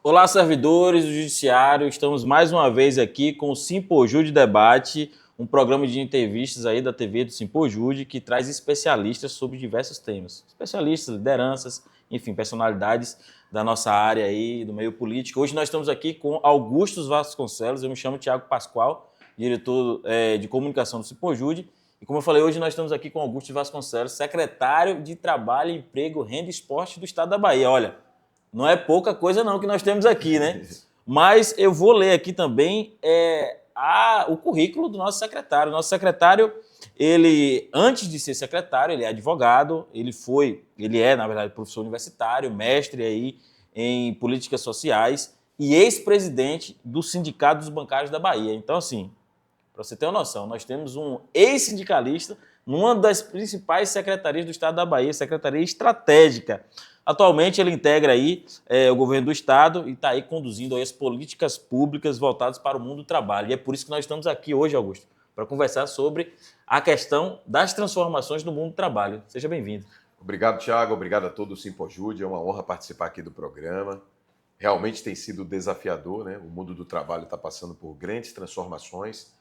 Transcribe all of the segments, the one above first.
Olá, servidores do Judiciário. Estamos mais uma vez aqui com o Simpojude Debate, um programa de entrevistas aí da TV do Simpojude que traz especialistas sobre diversos temas. Especialistas, lideranças, enfim, personalidades da nossa área aí, do meio político. Hoje nós estamos aqui com Augusto Vasconcelos. Eu me chamo Thiago Pascoal, diretor de comunicação do Simpojude. E como eu falei, hoje nós estamos aqui com Augusto Vasconcelos, secretário de Trabalho, Emprego, Renda e Esporte do Estado da Bahia. Olha, não é pouca coisa não que nós temos aqui, né? Mas eu vou ler aqui também o currículo do nosso secretário. Nosso secretário, ele, antes de ser secretário, ele é advogado, ele é, na verdade, professor universitário, mestre aí em políticas sociais e ex-presidente do Sindicato dos Bancários da Bahia. Então, assim, para você ter uma noção, nós temos um ex-sindicalista numa das principais secretarias do Estado da Bahia, Secretaria Estratégica. Atualmente ele integra aí o governo do Estado e está aí conduzindo aí as políticas públicas voltadas para o mundo do trabalho. E é por isso que nós estamos aqui hoje, Augusto, para conversar sobre a questão das transformações no mundo do trabalho. Seja bem-vindo. Obrigado, Thiago. Obrigado a todo o Simpojude. É uma honra participar aqui do programa. Realmente tem sido desafiador, né? O mundo do trabalho está passando por grandes transformações.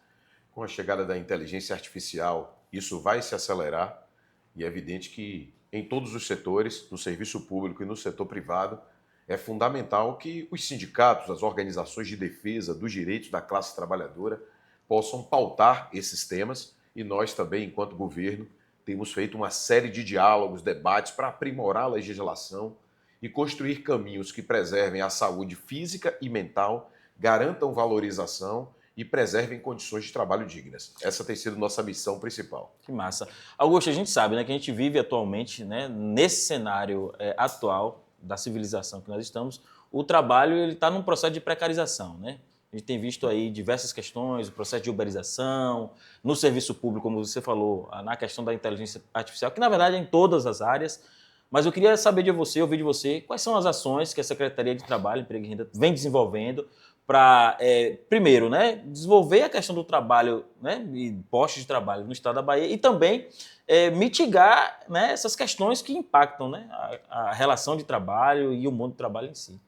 Com a chegada da inteligência artificial, isso vai se acelerar e é evidente que em todos os setores, no serviço público e no setor privado, é fundamental que os sindicatos, as organizações de defesa dos direitos da classe trabalhadora possam pautar esses temas e nós também, enquanto governo, temos feito uma série de diálogos, debates para aprimorar a legislação e construir caminhos que preservem a saúde física e mental, garantam valorização e preservem condições de trabalho dignas. Essa tem sido nossa missão principal. Que massa. Augusto, a gente sabe, né, que a gente vive atualmente, né, nesse cenário atual da civilização que nós estamos, o trabalho está num processo de precarização, né? A gente tem visto aí diversas questões, o processo de uberização, no serviço público, como você falou, na questão da inteligência artificial, que na verdade é em todas as áreas. Mas eu queria saber de você, ouvir de você, quais são as ações que a Secretaria de Trabalho, Emprego e Renda vem desenvolvendo para, primeiro, né, desenvolver a questão do trabalho, né, e postos de trabalho no estado da Bahia e também mitigar, né, essas questões que impactam, né, a relação de trabalho e o mundo do trabalho em si.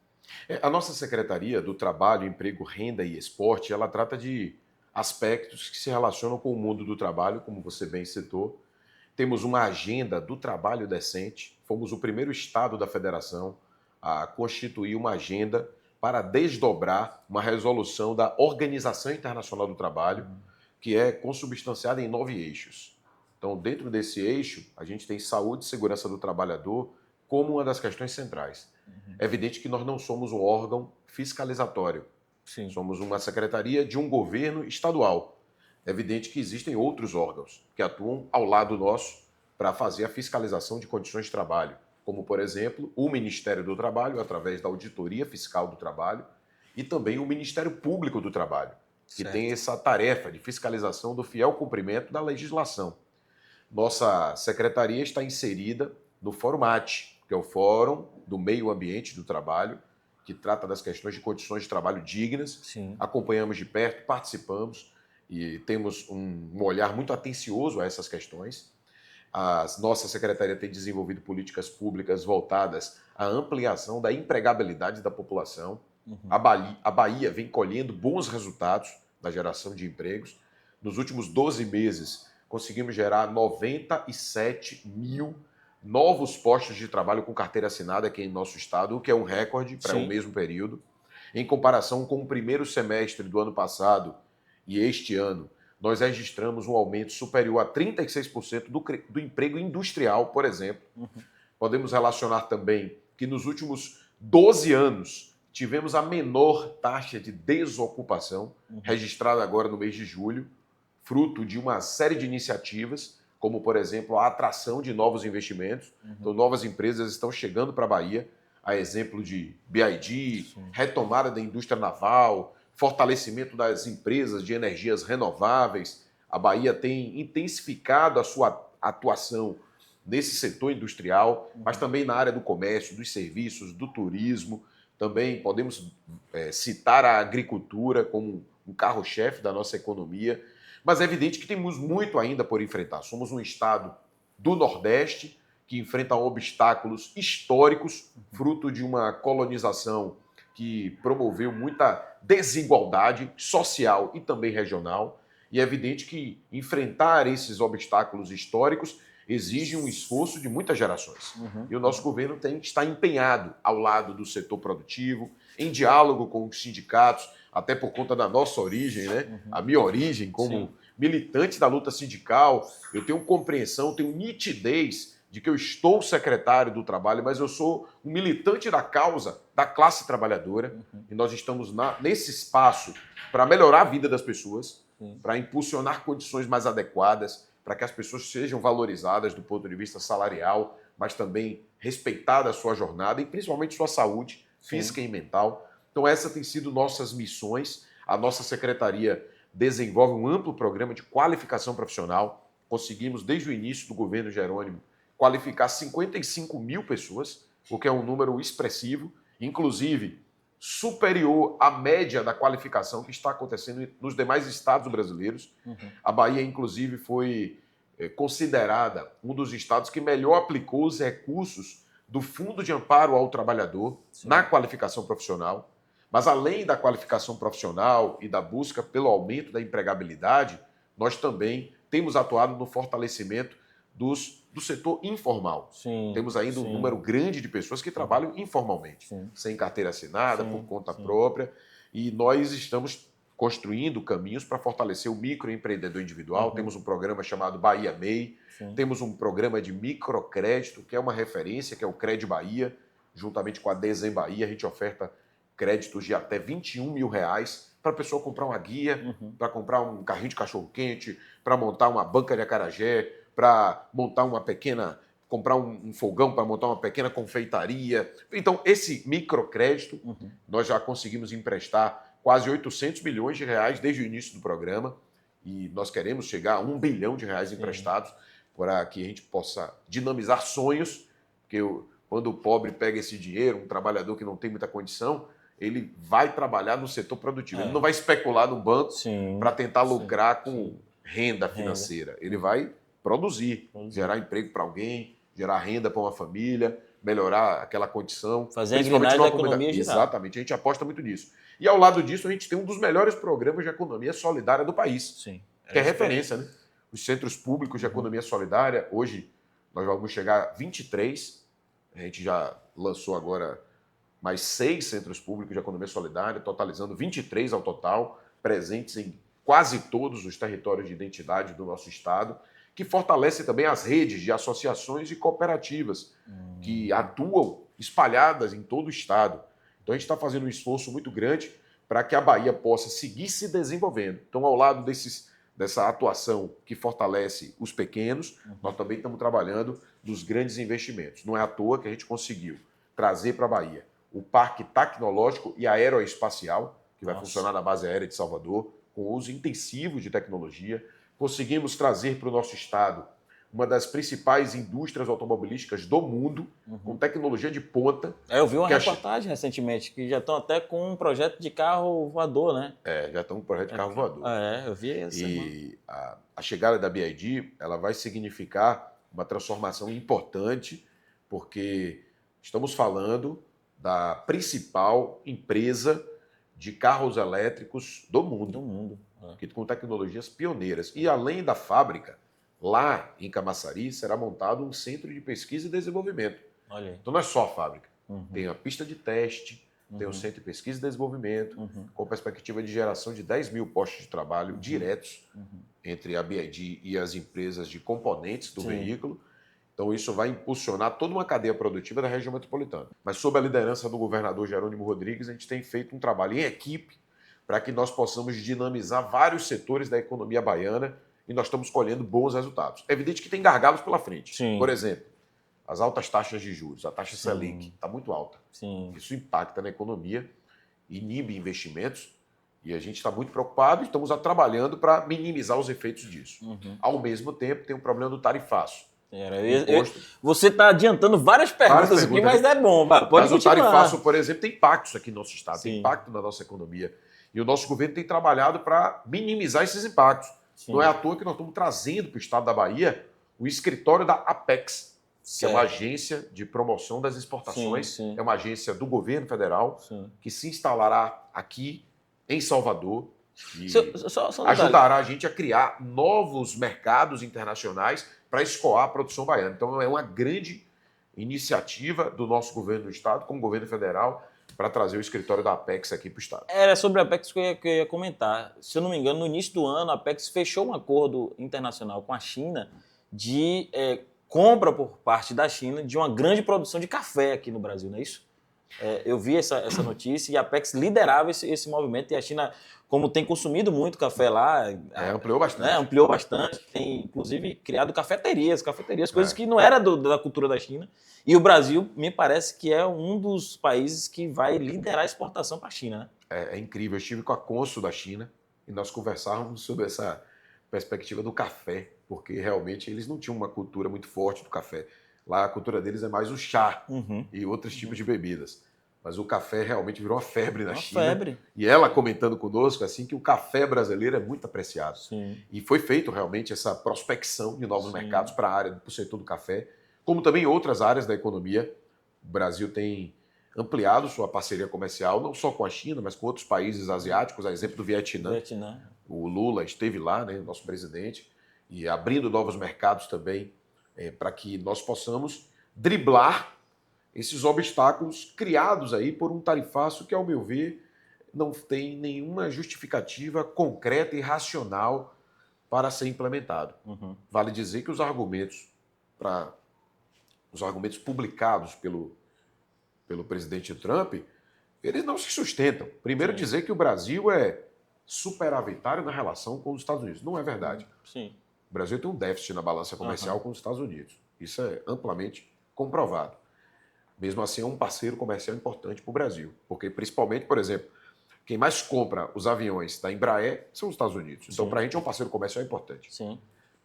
A nossa Secretaria do Trabalho, Emprego, Renda e Esporte, ela trata de aspectos que se relacionam com o mundo do trabalho, como você bem citou. Temos uma agenda do trabalho decente. Fomos o primeiro estado da federação a constituir uma agenda para desdobrar uma resolução da Organização Internacional do Trabalho, que é consubstanciada em 9 eixos. Então, dentro desse eixo, a gente tem saúde e segurança do trabalhador como uma das questões centrais. É evidente que nós não somos um órgão fiscalizatório. Sim. Somos uma secretaria de um governo estadual. É evidente que existem outros órgãos que atuam ao lado nosso para fazer a fiscalização de condições de trabalho, como, por exemplo, o Ministério do Trabalho, através da Auditoria Fiscal do Trabalho, e também o Ministério Público do Trabalho, que tem essa tarefa de fiscalização do fiel cumprimento da legislação. Nossa secretaria está inserida no Fórum AT, que é o Fórum do Meio Ambiente do Trabalho, que trata das questões de condições de trabalho dignas. Sim. Acompanhamos de perto, participamos e temos um olhar muito atencioso a essas questões. A nossa secretaria tem desenvolvido políticas públicas voltadas à ampliação da empregabilidade da população. A Bahia vem colhendo bons resultados na geração de empregos. Nos últimos 12 meses, conseguimos gerar 97 mil novos postos de trabalho com carteira assinada aqui em nosso estado, o que é um recorde para o mesmo período. Em comparação com o primeiro semestre do ano passado e este ano, nós registramos um aumento superior a 36% do emprego industrial, por exemplo. Podemos relacionar também que nos últimos 12 anos tivemos a menor taxa de desocupação, registrada agora no mês de julho, fruto de uma série de iniciativas, como, por exemplo, a atração de novos investimentos. Então, novas empresas estão chegando para a Bahia, a exemplo de BID, retomada da indústria naval, fortalecimento das empresas de energias renováveis. A Bahia tem intensificado a sua atuação nesse setor industrial, mas também na área do comércio, dos serviços, do turismo. Também podemos citar a agricultura como um carro-chefe da nossa economia. Mas é evidente que temos muito ainda por enfrentar. Somos um estado do Nordeste que enfrenta obstáculos históricos, fruto de uma colonização que promoveu muita desigualdade social e também regional. E é evidente que enfrentar esses obstáculos históricos exige um esforço de muitas gerações. E o nosso governo tem que estar empenhado ao lado do setor produtivo, em diálogo com os sindicatos, até por conta da nossa origem, né? A minha origem como militante da luta sindical, eu tenho compreensão, tenho nitidez de que eu estou secretário do trabalho, mas eu sou um militante da causa da classe trabalhadora, e nós estamos nesse espaço para melhorar a vida das pessoas, para impulsionar condições mais adequadas, para que as pessoas sejam valorizadas do ponto de vista salarial, mas também respeitada a sua jornada e principalmente sua saúde física e mental. Então essa tem sido nossas missões. A nossa secretaria desenvolve um amplo programa de qualificação profissional. Conseguimos, desde o início do governo Jerônimo, qualificar 55 mil pessoas, o que é um número expressivo, inclusive superior à média da qualificação que está acontecendo nos demais estados brasileiros. A Bahia, inclusive, foi considerada um dos estados que melhor aplicou os recursos do Fundo de Amparo ao Trabalhador na qualificação profissional. Mas, além da qualificação profissional e da busca pelo aumento da empregabilidade, nós também temos atuado no fortalecimento do setor informal. Temos ainda um número grande de pessoas que trabalham informalmente, sem carteira assinada, por conta própria, e nós estamos construindo caminhos para fortalecer o microempreendedor individual. Temos um programa chamado Bahia MEI, temos um programa de microcrédito, que é uma referência, que é o Cred Bahia, juntamente com a Desen Bahia, a gente oferta créditos de até R$21 mil para a pessoa comprar uma guia, para comprar um carrinho de cachorro-quente, para montar uma banca de acarajé, para montar comprar um fogão para montar uma pequena confeitaria. Então, esse microcrédito, nós já conseguimos emprestar quase R$800 milhões desde o início do programa, e nós queremos chegar a R$1 bilhão emprestados para que a gente possa dinamizar sonhos, porque quando o pobre pega esse dinheiro, um trabalhador que não tem muita condição, ele vai trabalhar no setor produtivo. Ele não vai especular no banco para tentar lucrar com renda financeira. Ele vai produzir, gerar emprego para alguém, gerar renda para uma família, melhorar aquela condição. Fazer a engrenagem da economia girar. Exatamente, a gente aposta muito nisso. E ao lado disso, a gente tem um dos melhores programas de economia solidária do país, que é referência, né? Os centros públicos de economia solidária, hoje nós vamos chegar a 23, a gente já lançou agora mais 6 centros públicos de economia solidária, totalizando 23 ao total, presentes em quase todos os territórios de identidade do nosso estado, que fortalece também as redes de associações e cooperativas que atuam espalhadas em todo o estado. Então a gente está fazendo um esforço muito grande para que a Bahia possa seguir se desenvolvendo. Então, ao lado dessa atuação que fortalece os pequenos, nós também estamos trabalhando nos grandes investimentos. Não é à toa que a gente conseguiu trazer para a Bahia o Parque Tecnológico e Aeroespacial, que vai funcionar na base aérea de Salvador, com uso intensivo de tecnologia. Conseguimos trazer para o nosso estado uma das principais indústrias automobilísticas do mundo, com tecnologia de ponta. Eu vi uma reportagem recentemente, que já estão até com um projeto de carro voador, né? Já estão com um projeto de carro voador. Eu vi essa semana. E a chegada da BYD, ela vai significar uma transformação importante, porque estamos falando da principal empresa de carros elétricos do mundo. Com tecnologias pioneiras. E além da fábrica, lá em Camaçari será montado um centro de pesquisa e desenvolvimento. Então não é só a fábrica. Tem a pista de teste, tem o centro de pesquisa e desenvolvimento, com perspectiva de geração de 10 mil postos de trabalho diretos entre a BYD e as empresas de componentes do veículo. Então isso vai impulsionar toda uma cadeia produtiva da região metropolitana. Mas sob a liderança do governador Jerônimo Rodrigues, a gente tem feito um trabalho em equipe para que nós possamos dinamizar vários setores da economia baiana, e nós estamos colhendo bons resultados. É evidente que tem gargalos pela frente. Por exemplo, as altas taxas de juros, a taxa Selic está muito alta. Isso impacta na economia, inibe investimentos, e a gente está muito preocupado e estamos trabalhando para minimizar os efeitos disso. Ao mesmo tempo, tem o problema do tarifaço. Você está adiantando várias perguntas aqui, mas é bom. Pode o tarifaço, por exemplo, tem impactos aqui no nosso estado, tem impacto na nossa economia. E o nosso governo tem trabalhado para minimizar esses impactos. Não é à toa que nós estamos trazendo para o estado da Bahia o escritório da Apex, que é uma agência de promoção das exportações, Sim, sim. é uma agência do governo federal, Sim. que se instalará aqui em Salvador e Só um detalhe. ajudará a gente a criar novos mercados internacionais para escoar a produção baiana. Então é uma grande iniciativa do nosso governo do estado, com o governo federal, para trazer o escritório da Apex aqui para o estado. Era sobre a Apex que eu ia comentar. Se eu não me engano, no início do ano, a Apex fechou um acordo internacional com a China de compra por parte da China de uma grande produção de café aqui no Brasil, não é isso? Eu vi essa notícia e a Apex liderava esse movimento, e a China, como tem consumido muito café lá, Ampliou bastante. né, ampliou bastante, tem inclusive criado cafeterias, coisas que não era da cultura da China. E o Brasil, me parece que é um dos países que vai liderar a exportação para a China, né? É incrível. Eu estive com a cônsul da China e nós conversávamos sobre essa perspectiva do café, porque realmente eles não tinham uma cultura muito forte do café. Lá a cultura deles é mais o chá e outros tipos de bebidas. Mas o café realmente virou uma febre na China. Febre. E ela comentando conosco assim que o café brasileiro é muito apreciado. Sim. E foi feito realmente essa prospecção de novos mercados para a área, para o setor do café, como também outras áreas da economia. O Brasil tem ampliado sua parceria comercial, não só com a China, mas com outros países asiáticos, a exemplo do Vietnã. O Lula esteve lá, né, nosso presidente, e abrindo novos mercados também, para que nós possamos driblar esses obstáculos criados aí por um tarifaço que, ao meu ver, não tem nenhuma justificativa concreta e racional para ser implementado. Vale dizer que os argumentos publicados pelo presidente Trump, eles não se sustentam. Primeiro, dizer que o Brasil é superavitário na relação com os Estados Unidos. Não é verdade. Sim. O Brasil tem um déficit na balança comercial com os Estados Unidos. Isso é amplamente comprovado. Mesmo assim, é um parceiro comercial importante para o Brasil. Porque, principalmente, por exemplo, quem mais compra os aviões da Embraer são os Estados Unidos. Então, para a gente é um parceiro comercial importante. Sim.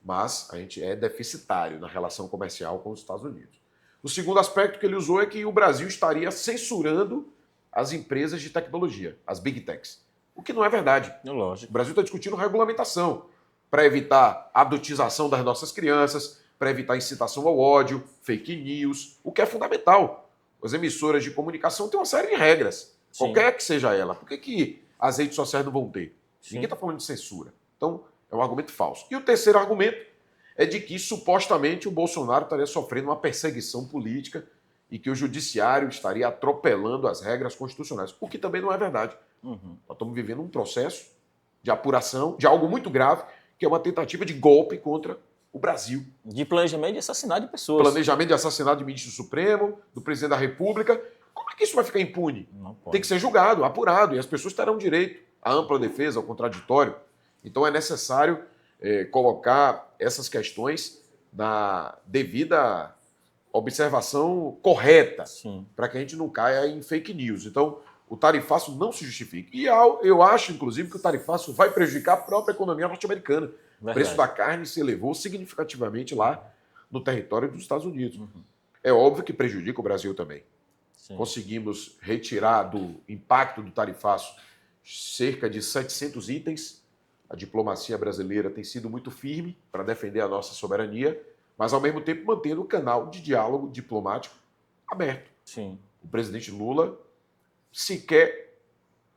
Mas a gente é deficitário na relação comercial com os Estados Unidos. O segundo aspecto que ele usou é que o Brasil estaria censurando as empresas de tecnologia, as Big Techs. O que não é verdade. Lógico. O Brasil está discutindo regulamentação para evitar a adultização das nossas crianças, para evitar incitação ao ódio, fake news, o que é fundamental. As emissoras de comunicação têm uma série de regras, qualquer que seja ela. Por que as redes sociais não vão ter? Ninguém está falando de censura. Então, é um argumento falso. E o terceiro argumento é de que, supostamente, o Bolsonaro estaria sofrendo uma perseguição política e que o judiciário estaria atropelando as regras constitucionais, o que também não é verdade. Nós estamos vivendo um processo de apuração de algo muito grave, que é uma tentativa de golpe contra o Brasil. De planejamento de assassinato de pessoas. Planejamento de assassinato de ministro supremo, do presidente da República. Como é que isso vai ficar impune? Não pode. Tem que ser julgado, apurado, e as pessoas terão direito à ampla defesa, ao contraditório. Então é necessário colocar essas questões na devida observação correta, para que a gente não caia em fake news. Então, o tarifaço não se justifica. E eu acho, inclusive, que o tarifaço vai prejudicar a própria economia norte-americana. O preço da carne se elevou significativamente lá no território dos Estados Unidos. É óbvio que prejudica o Brasil também. Sim. Conseguimos retirar do impacto do tarifaço cerca de 700 itens. A diplomacia brasileira tem sido muito firme para defender a nossa soberania, mas, ao mesmo tempo, mantendo o canal de diálogo diplomático aberto. Sim. O presidente Lula sequer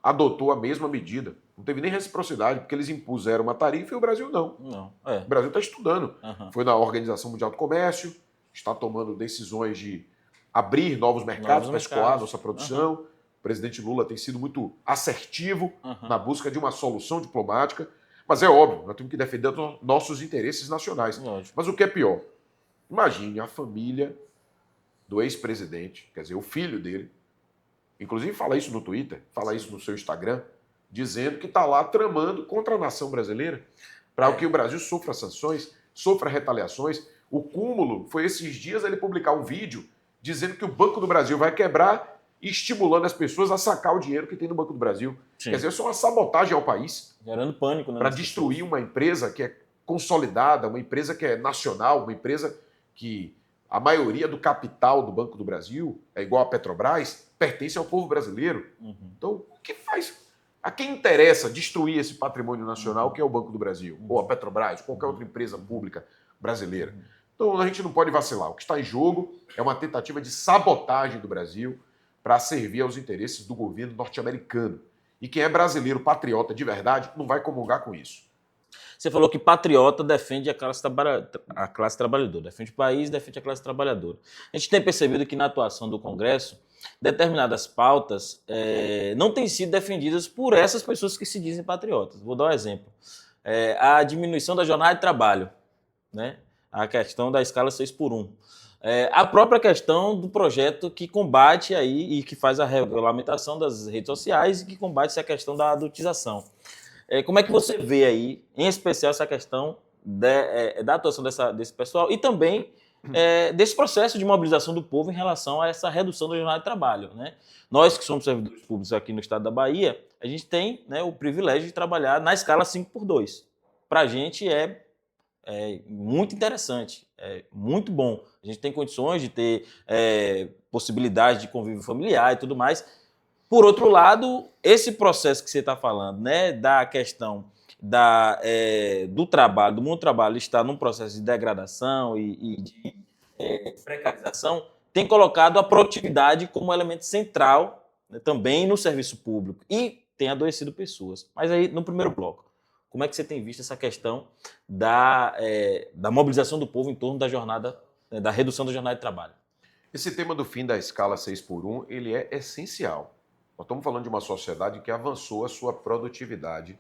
adotou a mesma medida. Não teve nem reciprocidade, porque eles impuseram uma tarifa e o Brasil não. O Brasil está estudando. Foi na Organização Mundial do Comércio, está tomando decisões de abrir novos mercados para escoar nossa produção. O presidente Lula tem sido muito assertivo na busca de uma solução diplomática. Mas é óbvio, nós temos que defender nossos interesses nacionais. Lógico. Mas o que é pior? Imagine a família do ex-presidente, quer dizer, o filho dele, inclusive fala isso no Twitter, fala isso no seu Instagram, dizendo que está lá tramando contra a nação brasileira, para que o Brasil sofra sanções, sofra retaliações. O cúmulo foi esses dias ele publicar um vídeo dizendo que o Banco do Brasil vai quebrar e estimulando as pessoas a sacar o dinheiro que tem no Banco do Brasil. Sim. Quer dizer, isso é uma sabotagem ao país. Gerando pânico, né? Para destruir uma empresa que é consolidada, uma empresa que é nacional, uma empresa que a maioria do capital do Banco do Brasil, é igual a Petrobras, pertence ao povo brasileiro. Então, o que faz? A quem interessa destruir esse patrimônio nacional que é o Banco do Brasil, ou a Petrobras, qualquer outra empresa pública brasileira? Então a gente não pode vacilar. O que está em jogo é uma tentativa de sabotagem do Brasil para servir aos interesses do governo norte-americano. E quem é brasileiro patriota de verdade não vai comungar com isso. Você falou que patriota defende a classe trabalhadora, defende o país, defende a classe trabalhadora. A gente tem percebido que na atuação do Congresso, determinadas pautas não têm sido defendidas por essas pessoas que se dizem patriotas. Vou dar um exemplo. A diminuição da jornada de trabalho, né? A questão da escala 6 por 1. A própria questão do projeto que combate aí e que faz a regulamentação das redes sociais e que combate essa questão da adultização. Como é que você vê aí, em especial, essa questão da atuação desse pessoal e também desse processo de mobilização do povo em relação a essa redução da jornada de trabalho, né? Nós que somos servidores públicos aqui no estado da Bahia, a gente tem, né, o privilégio de trabalhar na escala 5 por 2. Para a gente é muito interessante, é muito bom. A gente tem condições de ter possibilidade de convívio familiar e tudo mais. Por outro lado, esse processo que você está falando, né, da questão do trabalho, do mundo do trabalho, está num processo de degradação e de precarização, tem colocado a produtividade como elemento central, né, também no serviço público e tem adoecido pessoas. Mas aí, no primeiro bloco, como é que você tem visto essa questão da mobilização do povo em torno da jornada, da redução da jornada de trabalho? Esse tema do fim da escala 6 por 1, ele é essencial. Nós estamos falando de uma sociedade que avançou a sua produtividade,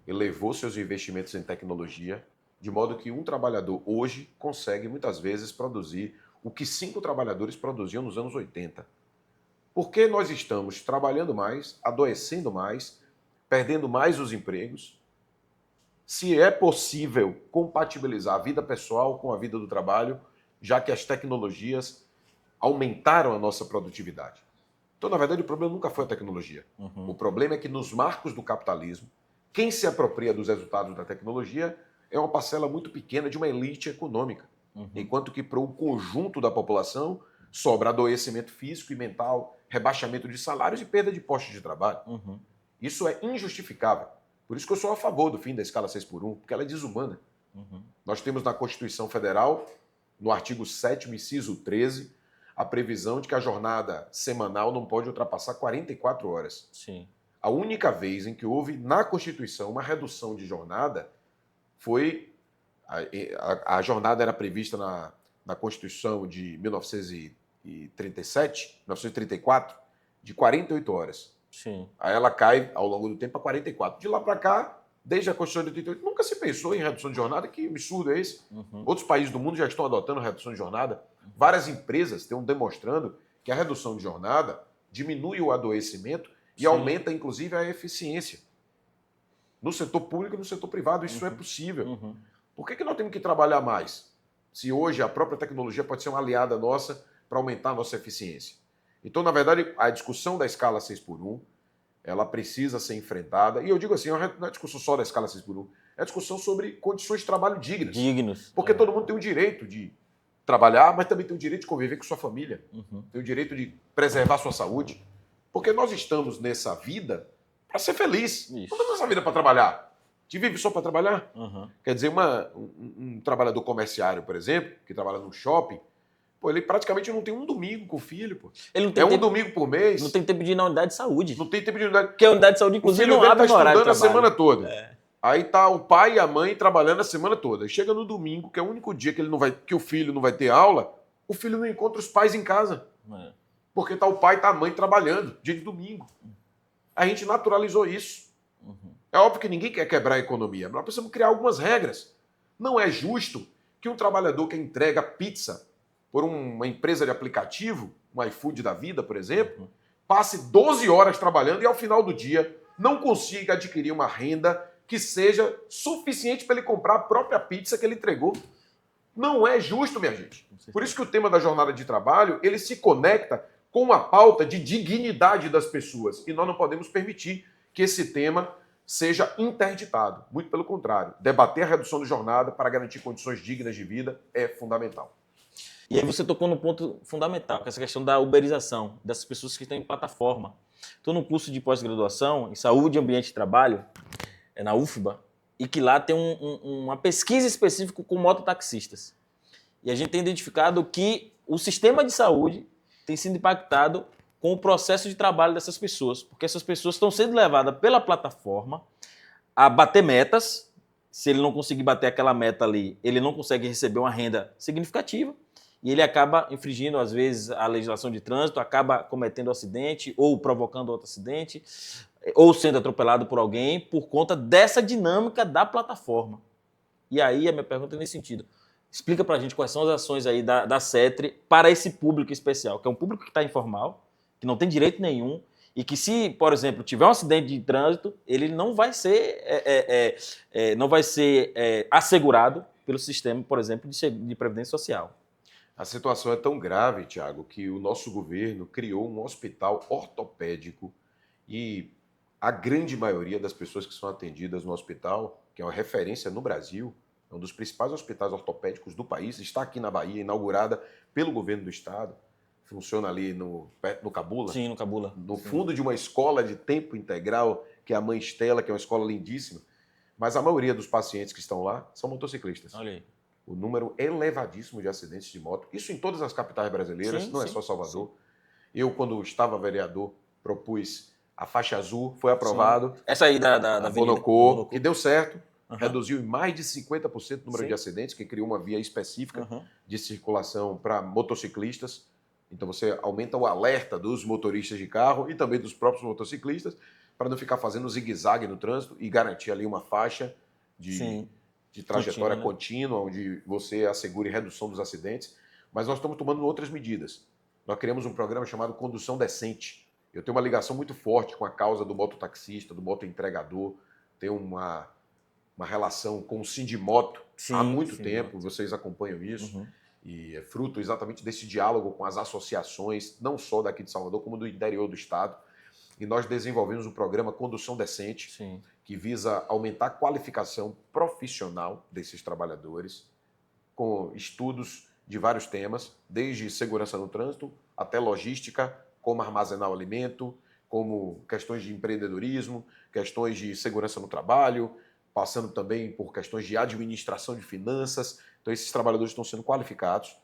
elevou seus investimentos em tecnologia, de modo que um trabalhador hoje consegue muitas vezes produzir o que 5 trabalhadores produziam nos anos 80. Porque nós estamos trabalhando mais, adoecendo mais, perdendo mais os empregos. Se é possível compatibilizar a vida pessoal com a vida do trabalho, já que as tecnologias aumentaram a nossa produtividade. Então, na verdade, o problema nunca foi a tecnologia. Uhum. O problema é que nos marcos do capitalismo, quem se apropria dos resultados da tecnologia é uma parcela muito pequena de uma elite econômica. Uhum. Enquanto que para o conjunto da população sobra adoecimento físico e mental, rebaixamento de salários e perda de postos de trabalho. Uhum. Isso é injustificável. Por isso que eu sou a favor do fim da escala 6 por 1, porque ela é desumana. Uhum. Nós temos na Constituição Federal, no artigo 7º, inciso 13, a previsão de que a jornada semanal não pode ultrapassar 44 horas. Sim. A única vez em que houve na Constituição uma redução de jornada foi... A jornada era prevista na Constituição de 1934, de 48 horas. Sim. Aí ela cai ao longo do tempo para 44. De lá para cá, desde a Constituição de 88, nunca se pensou em redução de jornada. Que absurdo é esse? Uhum. Outros países do mundo já estão adotando redução de jornada. Várias empresas estão demonstrando que a redução de jornada diminui o adoecimento e Sim. aumenta, inclusive, a eficiência. No setor público e no setor privado, isso é possível. Uhum. Por que nós temos que trabalhar mais? Se hoje a própria tecnologia pode ser uma aliada nossa para aumentar a nossa eficiência. Então, na verdade, a discussão da escala 6 por 1, ela precisa ser enfrentada. E eu digo assim, não é discussão só da escala 6 por 1, é discussão sobre condições de trabalho dignas. Dignos. Porque todo mundo tem o direito de trabalhar, mas também tem o direito de conviver com sua família. Uhum. Tem o direito de preservar sua saúde. Porque nós estamos nessa vida para ser feliz. Isso. Não estamos nessa vida para trabalhar. A gente vive só para trabalhar. Uhum. Quer dizer, um trabalhador comerciário, por exemplo, que trabalha num shopping, pô, ele praticamente não tem um domingo com o filho, pô. Ele não tem É um tempo, domingo por mês. não tem tempo de ir na unidade de saúde. Não tem tempo de unidade. Porque a unidade de saúde, O inclusive, filho não dele abre está no horário de estudando a trabalho. semana toda. É. Aí tá o pai e a mãe trabalhando a semana toda. Chega no domingo, que é o único dia que que o filho não vai ter aula, o filho não encontra os pais em casa. É. Porque tá o pai e tá a mãe trabalhando, dia de domingo. A gente naturalizou isso. Uhum. É óbvio que ninguém quer quebrar a economia, mas nós precisamos criar algumas regras. Não é justo que um trabalhador que entrega pizza por uma empresa de aplicativo, um iFood da vida, por exemplo, passe 12 horas trabalhando e ao final do dia não consiga adquirir uma renda que seja suficiente para ele comprar a própria pizza que ele entregou. Não é justo, minha gente. Por isso que o tema da jornada de trabalho, ele se conecta com a pauta de dignidade das pessoas. E nós não podemos permitir que esse tema seja interditado. Muito pelo contrário. Debater a redução de jornada para garantir condições dignas de vida é fundamental. E aí você tocou no ponto fundamental, que é essa questão da uberização, dessas pessoas que estão em plataforma. Estou num curso de pós-graduação em Saúde e Ambiente de Trabalho, na UFBA, e que lá tem uma pesquisa específica com mototaxistas. E a gente tem identificado que o sistema de saúde tem sido impactado com o processo de trabalho dessas pessoas, porque essas pessoas estão sendo levadas pela plataforma a bater metas. Se ele não conseguir bater aquela meta ali, ele não consegue receber uma renda significativa e ele acaba infringindo, às vezes, a legislação de trânsito, acaba cometendo acidente ou provocando outro acidente, ou sendo atropelado por alguém por conta dessa dinâmica da plataforma. E aí a minha pergunta é nesse sentido. Explica pra gente quais são as ações aí da CETRE para esse público especial, que é um público que está informal, que não tem direito nenhum, e que se, por exemplo, tiver um acidente de trânsito, ele não vai ser, assegurado pelo sistema, por exemplo, de previdência social. A situação é tão grave, Tiago, que o nosso governo criou um hospital ortopédico e a grande maioria das pessoas que são atendidas no hospital, que é uma referência no Brasil, é um dos principais hospitais ortopédicos do país, está aqui na Bahia, inaugurada pelo governo do estado, funciona ali no Cabula. Sim, no Cabula. No fundo de uma escola de tempo integral, que é a Mãe Estela, que é uma escola lindíssima, mas a maioria dos pacientes que estão lá são motociclistas. Olha aí. O número elevadíssimo de acidentes de moto, isso em todas as capitais brasileiras, não é só Salvador. Sim. Eu, quando estava vereador, propus a faixa azul, foi aprovado. Sim. Essa aí da Bonocô, que deu certo, reduziu em mais de 50% o número de acidentes, que criou uma via específica de circulação para motociclistas. Então você aumenta o alerta dos motoristas de carro e também dos próprios motociclistas, para não ficar fazendo zigue-zague no trânsito e garantir ali uma faixa de trajetória contínua, onde você assegure redução dos acidentes. Mas nós estamos tomando outras medidas. Nós criamos um programa chamado Condução Decente. Eu tenho uma ligação muito forte com a causa do mototaxista, do motoentregador. Tenho uma relação com o Sindimoto há muito tempo, vocês acompanham isso. E é fruto exatamente desse diálogo com as associações, não só daqui de Salvador, como do interior do estado. E nós desenvolvemos um programa Condução Decente, que visa aumentar a qualificação profissional desses trabalhadores, com estudos de vários temas, desde segurança no trânsito até logística, como armazenar o alimento, como questões de empreendedorismo, questões de segurança no trabalho, passando também por questões de administração de finanças. Então, esses trabalhadores estão sendo qualificados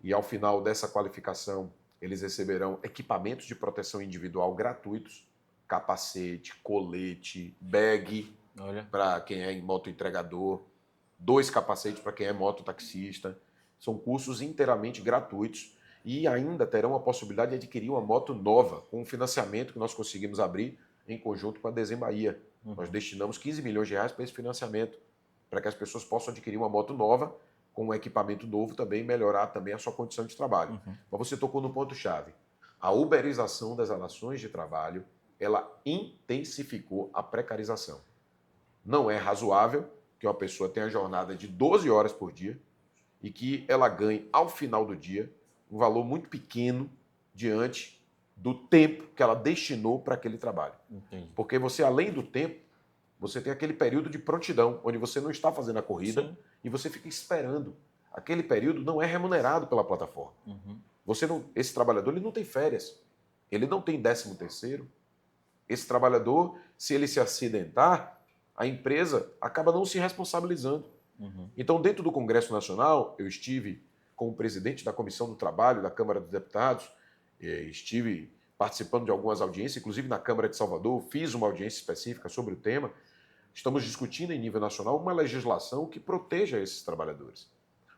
e, ao final dessa qualificação, eles receberão equipamentos de proteção individual gratuitos, capacete, colete, bag para quem é motoentregador, 2 capacetes para quem é mototaxista. São cursos inteiramente gratuitos e ainda terão a possibilidade de adquirir uma moto nova, com um financiamento que nós conseguimos abrir em conjunto com a Desembahia. Nós destinamos 15 milhões de reais para esse financiamento, para que as pessoas possam adquirir uma moto nova, com um equipamento novo também, melhorar também a sua condição de trabalho. Mas você tocou no ponto-chave. A uberização das relações de trabalho, ela intensificou a precarização. Não é razoável que uma pessoa tenha jornada de 12 horas por dia e que ela ganhe, ao final do dia, um valor muito pequeno diante do tempo que ela destinou para aquele trabalho. Entendi. Porque você, além do tempo, você tem aquele período de prontidão, onde você não está fazendo a corrida e você fica esperando. Aquele período não é remunerado pela plataforma. Esse trabalhador ele não tem férias, ele não tem 13º. Esse trabalhador, se ele se acidentar, a empresa acaba não se responsabilizando. Então, dentro do Congresso Nacional, eu estive com o presidente da Comissão do Trabalho da Câmara dos Deputados, estive participando de algumas audiências, inclusive na Câmara de Salvador, fiz uma audiência específica sobre o tema. Estamos discutindo em nível nacional uma legislação que proteja esses trabalhadores.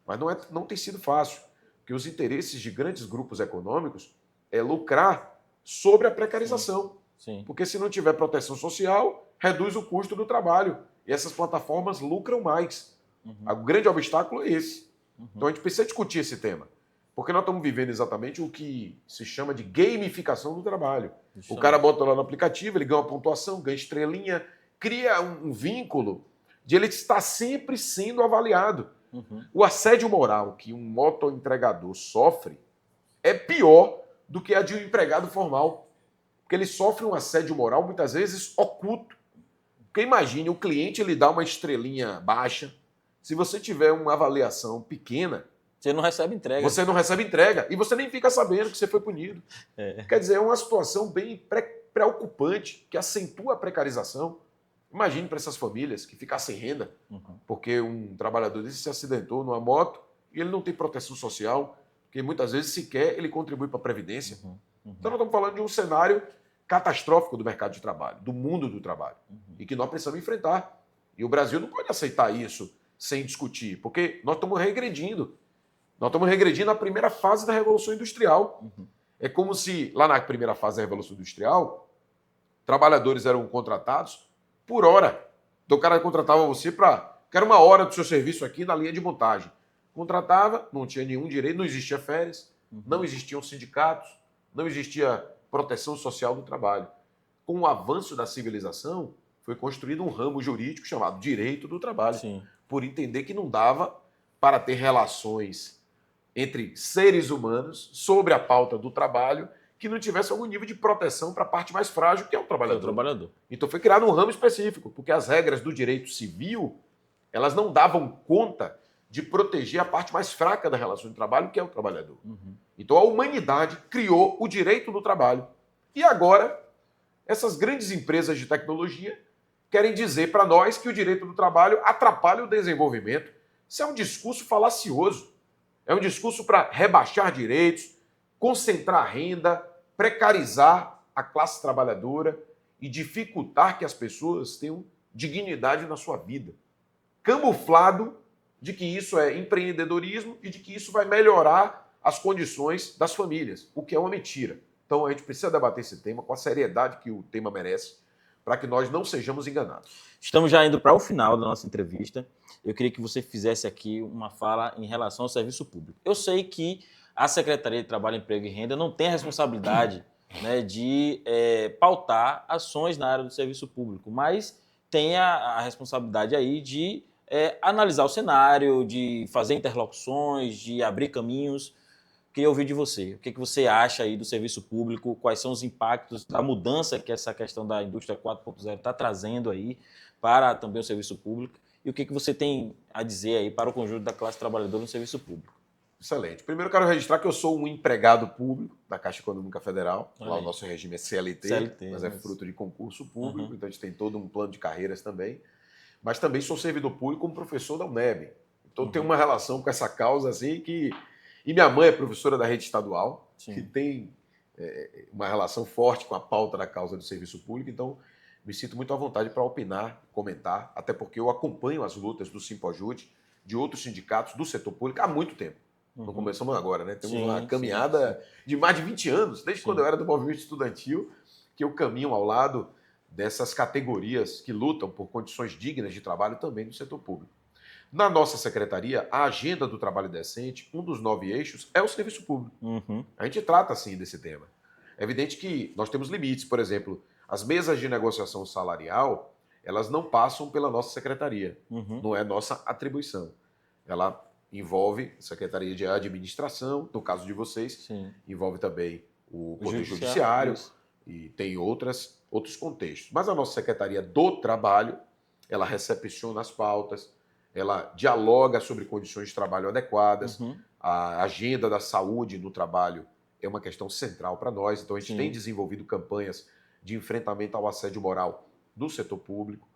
Mas não tem sido fácil, porque os interesses de grandes grupos econômicos é lucrar sobre a precarização. Porque se não tiver proteção social, reduz o custo do trabalho. E essas plataformas lucram mais. O grande obstáculo é esse. Então a gente precisa discutir esse tema. Porque nós estamos vivendo exatamente o que se chama de gamificação do trabalho. O cara bota lá no aplicativo, ele ganha uma pontuação, ganha estrelinha, cria um vínculo de ele estar sempre sendo avaliado. O assédio moral que um motoentregador sofre é pior do que a de um empregado formal. Porque ele sofre um assédio moral, muitas vezes, oculto. Porque imagine, o cliente lhe dá uma estrelinha baixa. Se você tiver uma avaliação pequena, você não recebe entrega. Você não recebe entrega e você nem fica sabendo que você foi punido. Quer dizer, é uma situação bem preocupante, que acentua a precarização. Imagine para essas famílias que ficam sem renda, porque um trabalhador desse se acidentou numa moto e ele não tem proteção social, porque muitas vezes sequer ele contribui para a Previdência. Uhum. Então nós estamos falando de um cenário catastrófico do mercado de trabalho, do mundo do trabalho, e que nós precisamos enfrentar. E o Brasil não pode aceitar isso sem discutir, porque nós estamos regredindo. Nós estamos regredindo à primeira fase da Revolução Industrial. É como se, lá na primeira fase da Revolução Industrial, trabalhadores eram contratados por hora. Então o cara contratava você para... Quero uma hora do seu serviço aqui na linha de montagem. Contratava, não tinha nenhum direito, não existia férias, não existiam sindicatos, não existia proteção social do trabalho. Com o avanço da civilização, foi construído um ramo jurídico chamado direito do trabalho, Sim. por entender que não dava para ter relações entre seres humanos sobre a pauta do trabalho que não tivesse algum nível de proteção para a parte mais frágil, que é o É o trabalhador. trabalhador. Então foi criado um ramo específico, porque as regras do direito civil, elas não davam conta de proteger a parte mais fraca da relação de trabalho, que é o trabalhador. Então a humanidade criou o direito do trabalho. E agora, essas grandes empresas de tecnologia querem dizer para nós que o direito do trabalho atrapalha o desenvolvimento. Isso é um discurso falacioso. É um discurso para rebaixar direitos, concentrar renda, precarizar a classe trabalhadora e dificultar que as pessoas tenham dignidade na sua vida. Camuflado de que isso é empreendedorismo e de que isso vai melhorar as condições das famílias, o que é uma mentira. Então a gente precisa debater esse tema com a seriedade que o tema merece, para que nós não sejamos enganados. Estamos já indo para o final da nossa entrevista. Eu queria que você fizesse aqui uma fala em relação ao serviço público. Eu sei que a Secretaria de Trabalho, Emprego e Renda não tem a responsabilidade, né, de pautar ações na área do serviço público, mas tem a responsabilidade aí de analisar o cenário, de fazer interlocuções, de abrir caminhos. Queria ouvir de você. O que você acha aí do serviço público? Quais são os impactos da mudança que essa questão da indústria 4.0 está trazendo aí para também o serviço público? E o que você tem a dizer aí para o conjunto da classe trabalhadora no serviço público? Excelente. Primeiro, eu quero registrar que eu sou um empregado público da Caixa Econômica Federal. Lá o nosso regime é CLT, mas é fruto de concurso público, então a gente tem todo um plano de carreiras também. Mas também sou servidor público como professor da UNEB. Então tenho uma relação com essa causa assim que... E minha mãe é professora da rede estadual, que tem uma relação forte com a pauta da causa do serviço público, então me sinto muito à vontade para opinar, comentar, até porque eu acompanho as lutas do Simpojude, de outros sindicatos do setor público há muito tempo. Não começamos agora, né? Temos uma caminhada de mais de 20 anos, desde quando eu era do movimento estudantil, que eu caminho ao lado dessas categorias que lutam por condições dignas de trabalho também no setor público. Na nossa secretaria, a agenda do trabalho decente, um dos 9 eixos, é o serviço público. A gente trata, assim, desse tema. É evidente que nós temos limites. Por exemplo, as mesas de negociação salarial, elas não passam pela nossa secretaria. Não é nossa atribuição. Ela envolve a Secretaria de Administração, no caso de vocês, envolve também o Poder Judiciário e tem outros contextos. Mas a nossa Secretaria do Trabalho, ela recepciona as pautas, ela dialoga sobre condições de trabalho adequadas, a agenda da saúde no trabalho é uma questão central para nós, então a gente tem desenvolvido campanhas de enfrentamento ao assédio moral no setor público,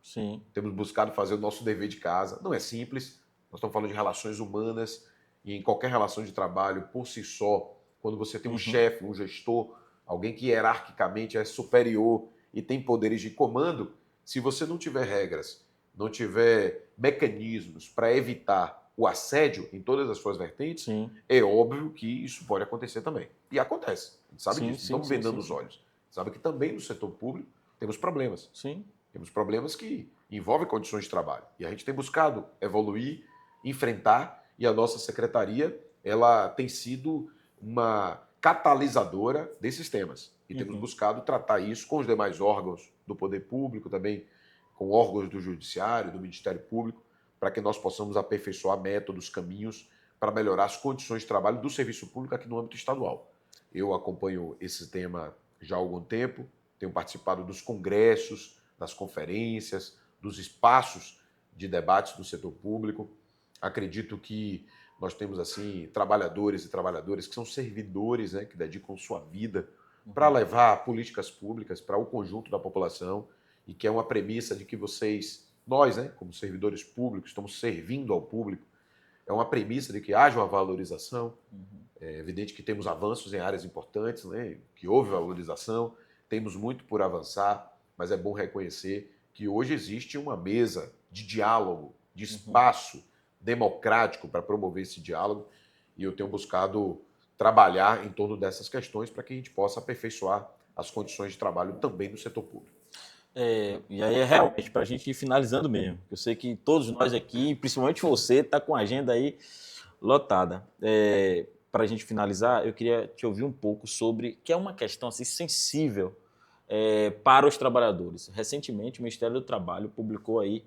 temos buscado fazer o nosso dever de casa, não é simples, nós estamos falando de relações humanas e em qualquer relação de trabalho, por si só, quando você tem um chefe, um gestor, alguém que hierarquicamente é superior e tem poderes de comando, se você não tiver regras, não tiver mecanismos para evitar o assédio em todas as suas vertentes, é óbvio que isso pode acontecer também. E acontece. A gente sabe disso. Estamos vendando os olhos. Sabe que também no setor público temos problemas. Temos problemas que envolvem condições de trabalho. E a gente tem buscado evoluir, enfrentar, e a nossa secretaria ela tem sido uma catalisadora desses temas. E temos buscado tratar isso com os demais órgãos do poder público, também com órgãos do Judiciário, do Ministério Público, para que nós possamos aperfeiçoar métodos, caminhos para melhorar as condições de trabalho do serviço público aqui no âmbito estadual. Eu acompanho esse tema já há algum tempo, tenho participado dos congressos, das conferências, dos espaços de debates do setor público. Acredito que nós temos assim trabalhadores e trabalhadoras que são servidores, né, que dedicam sua vida para levar políticas públicas para o conjunto da população e que é uma premissa de que nós, né, como servidores públicos, estamos servindo ao público é uma premissa de que haja uma valorização. É evidente que temos avanços em áreas importantes, né? Que houve valorização, temos muito por avançar, mas é bom reconhecer que hoje existe uma mesa de diálogo, de espaço democrático para promover esse diálogo, e eu tenho buscado trabalhar em torno dessas questões para que a gente possa aperfeiçoar as condições de trabalho também no setor público. E aí é realmente para a gente ir finalizando mesmo. Eu sei que todos nós aqui, principalmente você, está com a agenda aí lotada. Para a gente finalizar, eu queria te ouvir um pouco sobre, que é uma questão assim, sensível para os trabalhadores. Recentemente, o Ministério do Trabalho publicou aí,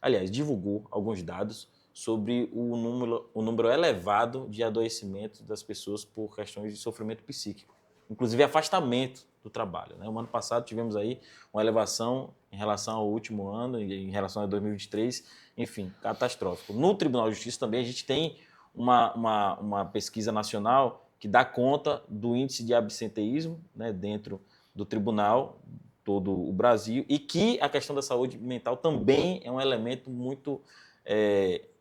aliás, divulgou alguns dados sobre o número elevado de adoecimentos das pessoas por questões de sofrimento psíquico, inclusive afastamento do trabalho, né? O ano passado tivemos aí uma elevação em relação ao último ano, em relação a 2023, enfim, catastrófico. No Tribunal de Justiça também a gente tem uma pesquisa nacional que dá conta do índice de absenteísmo, né, dentro do tribunal, todo o Brasil, e que a questão da saúde mental também é um elemento muito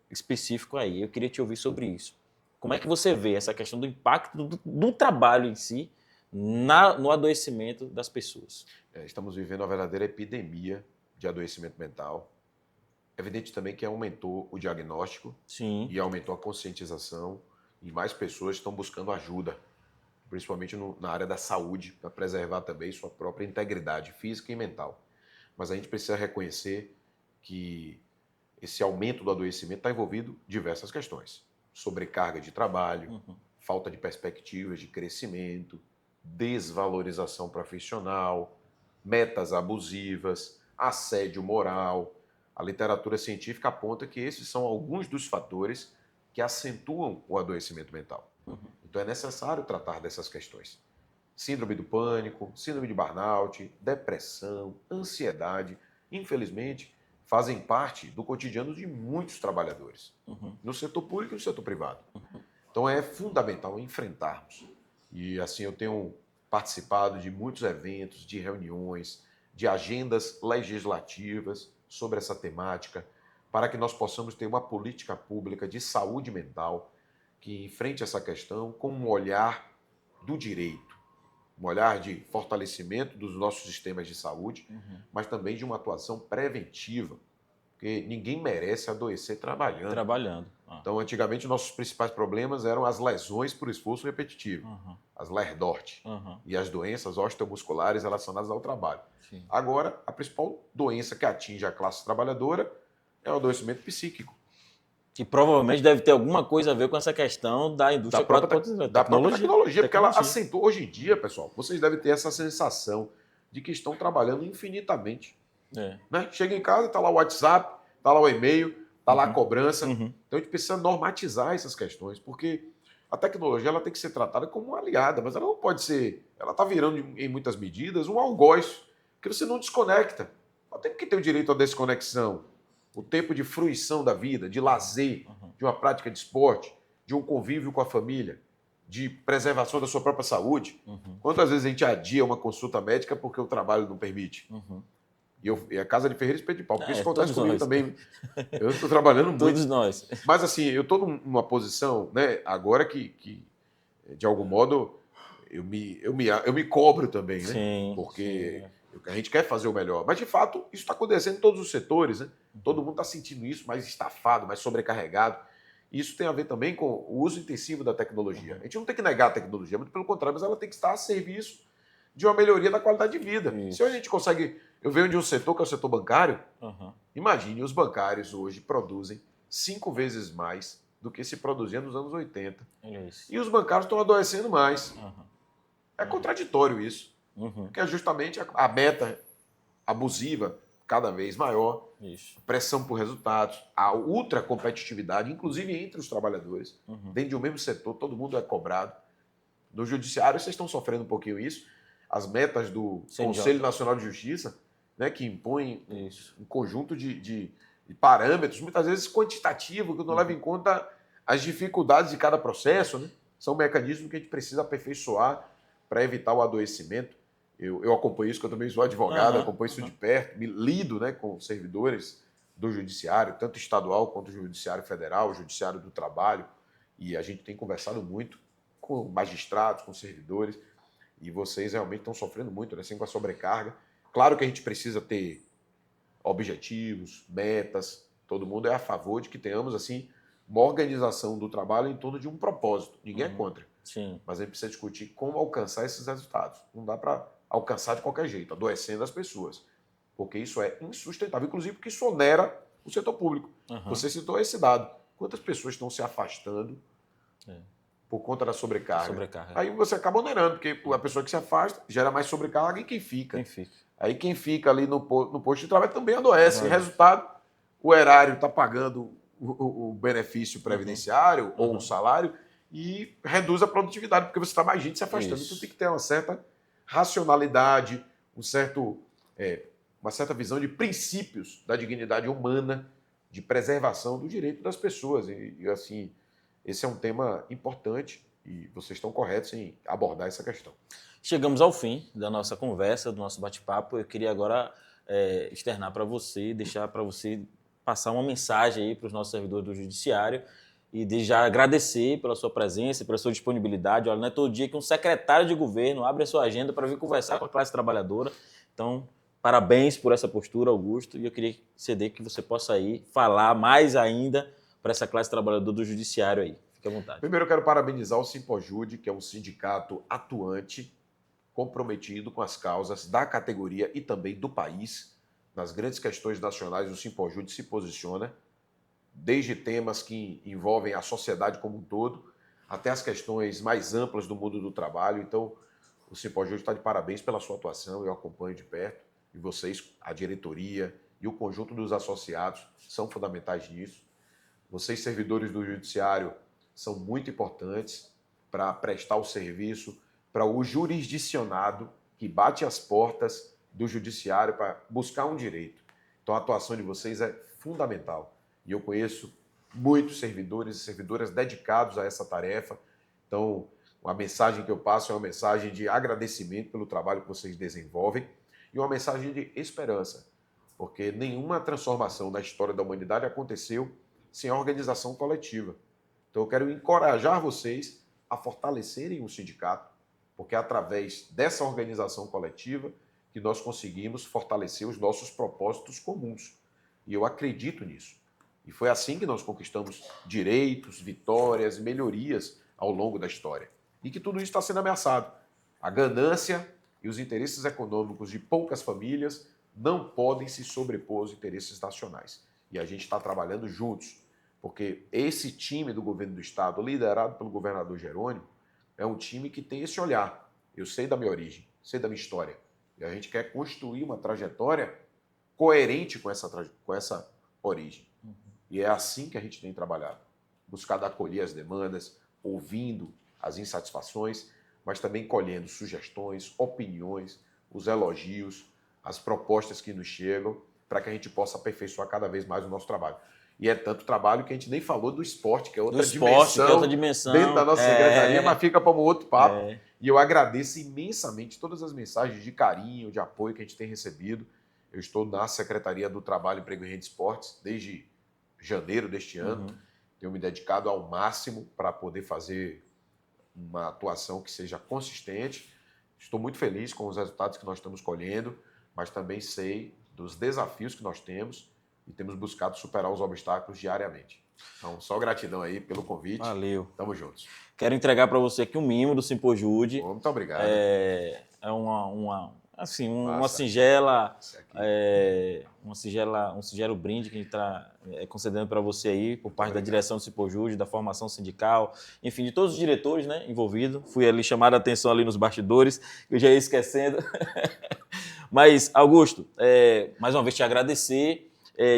específico aí. Eu queria te ouvir sobre isso. Como é que você vê essa questão do impacto do trabalho em si no adoecimento das pessoas? Estamos vivendo uma verdadeira epidemia de adoecimento mental. É evidente também que aumentou o diagnóstico. Sim. E aumentou a conscientização e mais pessoas estão buscando ajuda, principalmente na área da saúde, para preservar também sua própria integridade física e mental. Mas a gente precisa reconhecer que esse aumento do adoecimento está envolvido diversas questões. Sobrecarga de trabalho, falta de perspectivas de crescimento, desvalorização profissional, metas abusivas, assédio moral. A literatura científica aponta que esses são alguns dos fatores que acentuam o adoecimento mental. Então é necessário tratar dessas questões. Síndrome do pânico, síndrome de burnout, depressão, ansiedade, infelizmente, fazem parte do cotidiano de muitos trabalhadores, no setor público e no setor privado. Então é fundamental enfrentarmos. E assim eu tenho participado de muitos eventos, de reuniões, de agendas legislativas sobre essa temática, para que nós possamos ter uma política pública de saúde mental que enfrente essa questão com um olhar do direito, um olhar de fortalecimento dos nossos sistemas de saúde, mas também de uma atuação preventiva, porque ninguém merece adoecer trabalhando. Então, antigamente, nossos principais problemas eram as lesões por esforço repetitivo, as LERDORT, e as doenças osteomusculares relacionadas ao trabalho. Sim. Agora, a principal doença que atinge a classe trabalhadora é o adoecimento psíquico. Que provavelmente deve ter alguma coisa a ver com essa questão da indústria Da própria tecnologia, porque ela acentuou hoje em dia, pessoal. Vocês devem ter essa sensação de que estão trabalhando infinitamente. Né? Chega em casa, está lá o WhatsApp, está lá o e-mail, está lá a cobrança. Então a gente precisa normatizar essas questões, porque a tecnologia ela tem que ser tratada como uma aliada, mas ela não pode ser. Ela está virando, em muitas medidas, um algoz, que você não desconecta. Ela tem que ter o direito à desconexão, o tempo de fruição da vida, de lazer, de uma prática de esporte, de um convívio com a família, de preservação da sua própria saúde. Quantas vezes a gente adia uma consulta médica porque o trabalho não permite? E a casa de ferreiro espelho de pau, porque isso acontece comigo também. Eu estou trabalhando muito. Todos nós. Mas assim, eu estou numa posição, né, agora que de algum modo, eu me cobro também, né? Sim, porque a gente quer fazer o melhor. Mas, de fato, isso está acontecendo em todos os setores, né? Todo mundo está sentindo isso, mais estafado, mais sobrecarregado. E isso tem a ver também com o uso intensivo da tecnologia. A gente não tem que negar a tecnologia, muito pelo contrário, mas ela tem que estar a serviço de uma melhoria da qualidade de vida. Isso. Se a gente consegue... Eu venho de um setor que é o setor bancário. Imagine, os bancários hoje produzem 5 vezes mais do que se produzia nos anos 80. E os bancários estão adoecendo mais. É contraditório isso. Porque é justamente a meta abusiva cada vez maior, pressão por resultados, a ultra competitividade, inclusive entre os trabalhadores, dentro de um mesmo setor, todo mundo é cobrado. No judiciário, vocês estão sofrendo um pouquinho isso. As metas do Conselho Nacional de Justiça, né, que impõem um conjunto de parâmetros, muitas vezes quantitativo, que não leva em conta as dificuldades de cada processo, né? São mecanismos que a gente precisa aperfeiçoar para evitar o adoecimento. Eu acompanho isso, que eu também sou advogado, acompanho isso de perto, me lido, né, com servidores do judiciário, tanto estadual quanto o judiciário federal, o judiciário do trabalho, e a gente tem conversado muito com magistrados, com servidores, e vocês realmente estão sofrendo muito, né, assim, com a sobrecarga. Claro que a gente precisa ter objetivos, metas, todo mundo é a favor de que tenhamos assim uma organização do trabalho em torno de um propósito, ninguém é contra. Sim. Mas a gente precisa discutir como alcançar esses resultados. Não dá para alcançar de qualquer jeito, adoecendo as pessoas. Porque isso é insustentável, inclusive porque isso onera o setor público. Você citou esse dado. Quantas pessoas estão se afastando por conta da sobrecarga? Aí você acaba onerando, porque a pessoa que se afasta gera mais sobrecarga e quem fica? Aí quem fica ali no posto de trabalho também adoece. Resultado, o erário está pagando o benefício previdenciário ou o salário e reduz a produtividade, porque você está mais gente se afastando. Então tem que ter uma certa racionalidade, uma certa visão de princípios da dignidade humana, de preservação do direito das pessoas. E assim, esse é um tema importante e vocês estão corretos em abordar essa questão. Chegamos ao fim da nossa conversa, do nosso bate-papo. Eu queria agora externar para você, deixar para você passar uma mensagem aí para os nossos servidores do Judiciário e desde já agradecer pela sua presença, pela sua disponibilidade. Olha, não é todo dia que um secretário de governo abre a sua agenda para vir conversar com a classe trabalhadora. Então, parabéns por essa postura, Augusto, e eu queria ceder que você possa aí falar mais ainda para essa classe trabalhadora do Judiciário aí. Fique à vontade. Primeiro, eu quero parabenizar o Simpojude, que é um sindicato atuante, comprometido com as causas da categoria e também do país. Nas grandes questões nacionais, o Simpojude se posiciona, desde temas que envolvem a sociedade como um todo, até as questões mais amplas do mundo do trabalho. Então, o Simpojude está de parabéns pela sua atuação, eu acompanho de perto, e vocês, a diretoria e o conjunto dos associados, são fundamentais nisso. Vocês, servidores do Judiciário, são muito importantes para prestar o serviço para o jurisdicionado que bate as portas do Judiciário para buscar um direito. Então, a atuação de vocês é fundamental. E eu conheço muitos servidores e servidoras dedicados a essa tarefa. Então, a mensagem que eu passo é uma mensagem de agradecimento pelo trabalho que vocês desenvolvem e uma mensagem de esperança, porque nenhuma transformação da história da humanidade aconteceu sem a organização coletiva. Então, eu quero encorajar vocês a fortalecerem o sindicato, porque é através dessa organização coletiva que nós conseguimos fortalecer os nossos propósitos comuns. E eu acredito nisso. E foi assim que nós conquistamos direitos, vitórias e melhorias ao longo da história. E que tudo isso está sendo ameaçado. A ganância e os interesses econômicos de poucas famílias não podem se sobrepor aos interesses nacionais. E a gente está trabalhando juntos, porque esse time do governo do Estado, liderado pelo governador Jerônimo, é um time que tem esse olhar. Eu sei da minha origem, sei da minha história. E a gente quer construir uma trajetória coerente com essa origem. E é assim que a gente tem trabalhado. Buscado acolher as demandas, ouvindo as insatisfações, mas também colhendo sugestões, opiniões, os elogios, as propostas que nos chegam, para que a gente possa aperfeiçoar cada vez mais o nosso trabalho. E é tanto trabalho que a gente nem falou do esporte, que é outra dimensão dentro da nossa secretaria, mas fica para um outro papo. E eu agradeço imensamente todas as mensagens de carinho, de apoio que a gente tem recebido. Eu estou na Secretaria do Trabalho, Emprego e Renda e Esportes desde janeiro deste ano. Tenho me dedicado ao máximo para poder fazer uma atuação que seja consistente. Estou muito feliz com os resultados que nós estamos colhendo, mas também sei dos desafios que nós temos e temos buscado superar os obstáculos diariamente. Então, só gratidão aí pelo convite. Valeu. Tamo juntos. Quero entregar para você aqui um mimo do Simpojude. Muito obrigado. É um singelo brinde que a gente está concedendo para você aí, por parte da direção do Simpojude, da formação sindical, enfim, de todos os diretores, né, envolvidos. Fui ali chamar a atenção ali nos bastidores, eu já ia esquecendo. Mas, Augusto, mais uma vez te agradecer,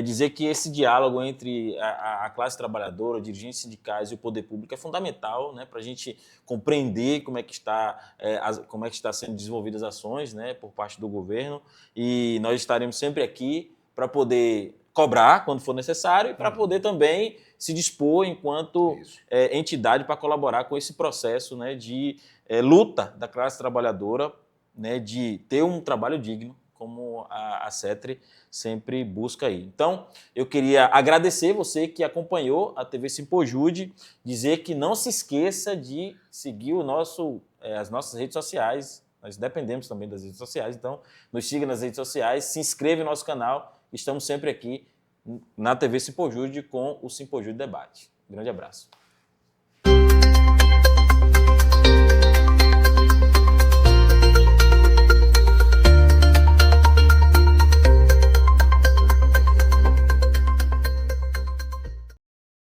dizer que esse diálogo entre a classe trabalhadora, dirigentes sindicais e o poder público é fundamental, né, para a gente compreender como é que está sendo desenvolvidas as ações, né, por parte do governo, e nós estaremos sempre aqui para poder cobrar quando for necessário e para poder também se dispor enquanto entidade para colaborar com esse processo, né, de luta da classe trabalhadora, né, de ter um trabalho digno, como a CETRE sempre busca aí. Então, eu queria agradecer você que acompanhou a TV Simpojude, dizer que não se esqueça de seguir as nossas redes sociais. Nós dependemos também das redes sociais, então nos siga nas redes sociais, se inscreva no nosso canal. Estamos sempre aqui na TV Simpojude com o Simpojude Debate. Grande abraço.